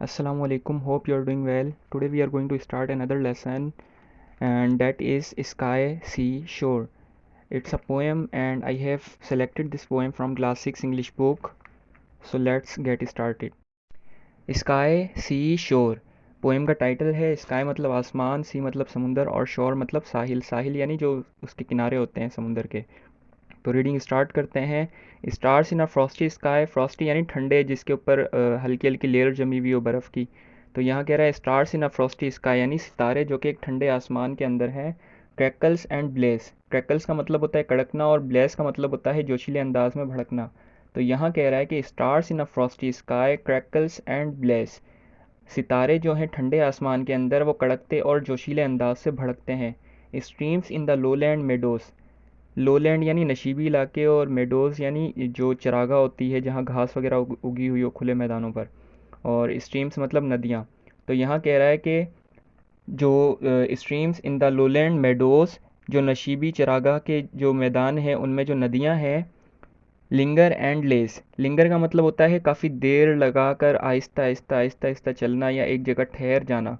Assalamu alaikum. Hope you are doing well. Today we are going to start another lesson, and that is Sky, Sea, Shore. It's a poem, and I have selected this poem from class 6 English book. So let's get started. Sky sea shore poem का title है। Sky मतलब आसमान, सी मतलब समुंदर और शोर मतलब साहिल। साहिल यानी जो उसके किनारे होते हैं समुंदर के। तो रीडिंग स्टार्ट करते हैं। स्टार्स इन अ फ्रॉस्टी स्काई। फ्रॉस्टी यानी ठंडे, जिसके ऊपर हल्की हल्की लेयर जमी हुई हो बर्फ़ की। तो यहाँ कह रहा है स्टार्स इन अ फ्रॉस्टी स्काई यानी सितारे जो कि एक ठंडे आसमान के अंदर हैं। Crackles and bless. क्रैकल्स का मतलब होता है कड़कना और ब्लेस का मतलब होता है जोशीले अंदाज में भड़कना। तो यहाँ कह रहा है कि stars in a Frosty sky crackles and bless. सितारे जो हैं ठंडे आसमान के अंदर वो कड़कते और जोशीले अंदाज से भड़कते हैं। Streams in the lowland Meadows. Lowland यानी नशीबी इलाके और मेडोज़ यानी जो चरागाह होती है जहाँ घास वगैरह उगी हुई हो खुले मैदानों पर। और स्ट्रीम्स मतलब नदियाँ। तो यहाँ कह रहा है कि जो streams in the lowland meadows, जो नशीबी चरागाह के जो मैदान हैं उनमें जो नदियाँ हैं। Linger and less. लिंगर का मतलब होता है काफ़ी देर लगाकर आहिस्ता आहिस्ता आहिस्ता आहिस्ता चलना या एक जगह ठहर जाना।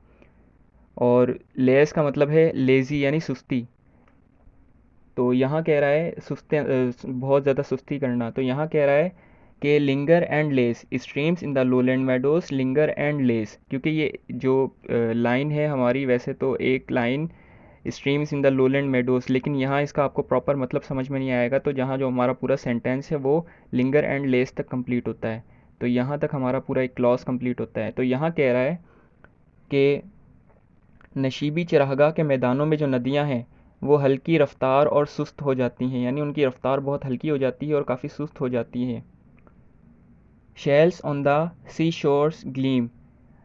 और लेस का मतलब है लेज़ी यानी सुस्ती। तो यहाँ कह रहा है बहुत ज़्यादा सुस्ती करना। तो यहाँ कह रहा है कि linger endless streams in the lowland meadows linger endless, क्योंकि ये जो लाइन है हमारी, वैसे तो एक line streams in the lowland meadows, लेकिन यहाँ इसका आपको प्रॉपर मतलब समझ में नहीं आएगा। तो जहाँ जो हमारा पूरा सेंटेंस है वो लिंगर एंड लेस तक कंप्लीट होता है। तो यहाँ तक हमारा पूरा एक क्लॉज कंप्लीट होता है। तो यहाँ कह रहा है कि नशीबी चरागाह के मैदानों में जो नदियाँ हैं वो हल्की रफ्तार और सुस्त हो जाती हैं, यानी उनकी रफ्तार बहुत हल्की हो जाती है और काफ़ी सुस्त हो जाती है। Shells on the sea shores gleam.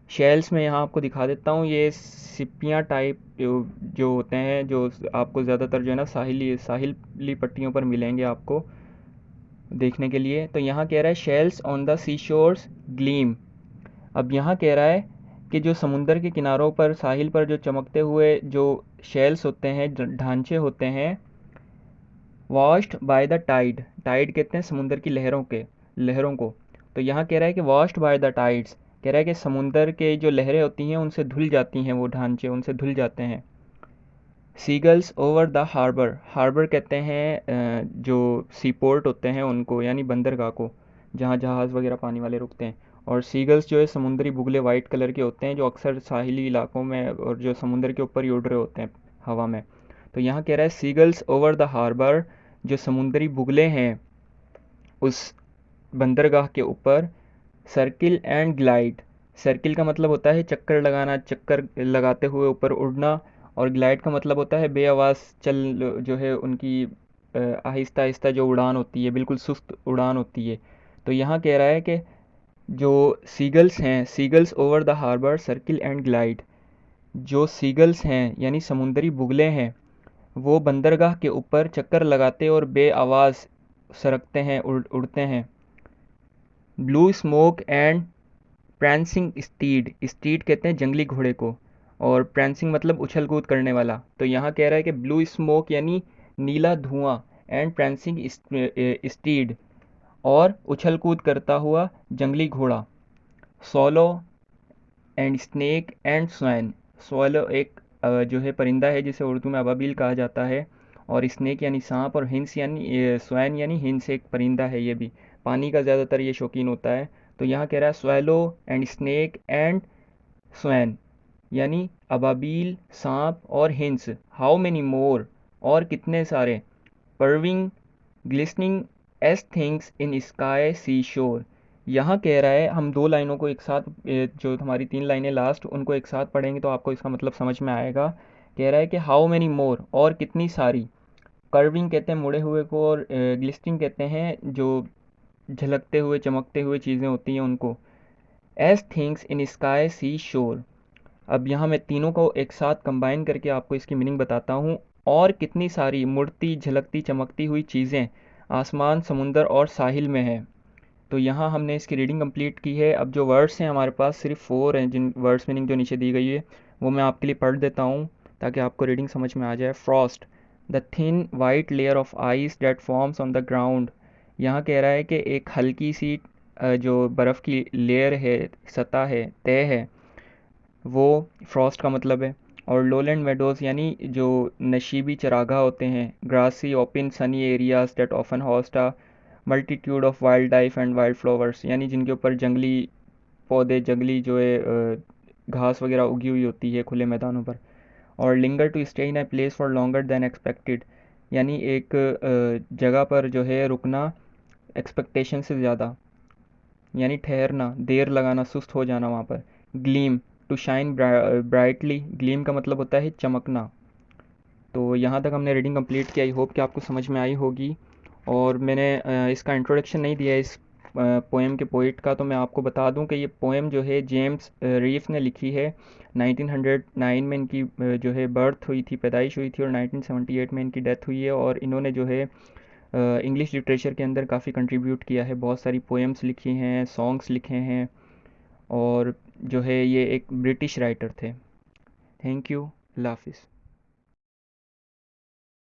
Shells में यहाँ आपको दिखा देता हूँ, ये सिपियाँ टाइप जो होते हैं, जो आपको ज़्यादातर जो है ना साहिली पट्टियों पर मिलेंगे आपको देखने के लिए। तो यहाँ कह रहा है shells on the sea shores gleam. अब यहाँ कह रहा है कि जो समुंदर के किनारों पर, साहिल पर जो चमकते हुए जो शेल्स होते हैं, ढांचे होते हैं, washed by the tide. Tide कहते हैं समुंदर की लहरों को। तो यहाँ कह रहा है कि वॉश्ड बाय द टाइड्स, कह रहा है कि समुंदर के जो लहरें होती हैं उनसे धुल जाती हैं, वो ढांचे उनसे धुल जाते हैं। Seagulls over the harbour. Harbour कहते हैं जो सी पोर्ट होते हैं उनको, यानी बंदरगाह को, जहाँ जहाज़ वगैरह पानी वाले रुकते हैं। और सीगल्स जो है समुंदरी बुगले वाइट कलर के होते हैं, जो अक्सर साहिली इलाकों में और जो समुंदर के ऊपर ही उड़ रहे होते हैं हवा में। तो यहाँ कह रहा है सीगल्स ओवर द हार्बर, जो समुंदरी बुगले हैं उस बंदरगाह के ऊपर। Circle and glide. सर्किल का मतलब होता है चक्कर लगाना, चक्कर लगाते हुए ऊपर उड़ना। और ग्लाइड का मतलब होता है बेआवाज़ चल, जो है उनकी आहिस्ता आहिस्ता जो उड़ान होती है, बिल्कुल सुस्त उड़ान होती है। तो यहाँ कह रहा है कि जो सीगल्स हैं, seagulls over the harbour circle and glide, जो सीगल्स हैं यानी समुंदरी बुगले हैं, वो बंदरगाह के ऊपर चक्कर लगाते और बेआवाज़ सरकते हैं, उड़ते हैं। Blue smoke and prancing stead. Stead कहते हैं जंगली घोड़े को, और प्रैंसिंग मतलब उछल कूद करने वाला। तो यहाँ कह रहा है कि ब्लू स्मोक यानी नीला धुआं, एंड प्रैंसिंग स्टीड और उछल कूद करता हुआ जंगली घोड़ा। Solo and snake and swan. Solo एक जो है परिंदा है जिसे उर्दू में अबाबील कहा जाता है। और स्नेक यानी सांप, और हिंस यानी स्वैन यानी हिंस एक परिंदा है, ये भी पानी का ज़्यादातर ये शौकीन होता है। तो यहाँ कह रहा है swallow and snake and swan, यानी अबाबील, सांप और हिंस। हाउ मेनी मोर, और कितने सारे। परविंग ग्लिस्निंग S things in sky sea शोर। यहाँ कह रहा है, हम दो लाइनों को एक साथ, जो हमारी तीन लाइनें लास्ट, उनको एक साथ पढ़ेंगे तो आपको इसका मतलब समझ में आएगा। कह रहा है कि हाउ मैनी मोर, और कितनी सारी। कर्विंग कहते हैं मुड़े हुए को, और ग्लिस्टिंग कहते हैं जो झलकते हुए चमकते हुए चीज़ें होती हैं उनको। As things in sky sea शोर। अब यहाँ मैं तीनों को एक साथ कंबाइन करके आपको इसकी मीनिंग बताता हूँ। और कितनी सारी मुड़ती झलकती चमकती हुई चीज़ें आसमान, समुंदर और साहिल में है। तो यहाँ हमने इसकी रीडिंग कंप्लीट की है। अब जो वर्ड्स हैं हमारे पास सिर्फ 4 हैं, जिन वर्ड्स मीनिंग जो नीचे दी गई है वो मैं आपके लिए पढ़ देता हूँ ताकि आपको रीडिंग समझ में आ जाए। Frost, the thin white layer of ice that forms on the ground. यहाँ कह रहा है कि एक हल्की सी जो बर्फ़ की लेयर है, सतह है, तय है, वो फ्रॉस्ट का मतलब है। और लोलैंड मेडोज़ यानी जो नशीबी चरागाह होते हैं, grassy open sunny areas that often host a multitude of wild life and wild flowers, यानी जिनके ऊपर जंगली पौधे, जंगली जो है घास वगैरह उगी हुई होती है खुले मैदानों पर। और linger to stay in a place for longer than expected, यानी एक जगह पर जो है रुकना एक्सपेक्टेशन से ज़्यादा, यानी ठहरना, देर लगाना, सुस्त हो जाना वहाँ पर। Gleam, to shine brightly, gleam का मतलब होता है चमकना। तो यहाँ तक हमने रीडिंग कंप्लीट की। आई होप कि आपको समझ में आई होगी। और मैंने इसका इंट्रोडक्शन नहीं दिया इस पोएम के पोइट का, तो मैं आपको बता दूं कि ये पोएम जो है जेम्स रीफ ने लिखी है। 1909 में इनकी जो है बर्थ हुई थी, पैदाइश हुई थी, और 1978 में इनकी डेथ हुई है। और इन्होंने जो है इंग्लिश लिटरेचर के अंदर काफ़ी कंट्रीब्यूट किया है, बहुत सारी पोएम्स लिखी हैं, सॉन्ग्स लिखे हैं। और जो है ये एक ब्रिटिश राइटर थे। थैंक यू, अल्लाह हाफिज़।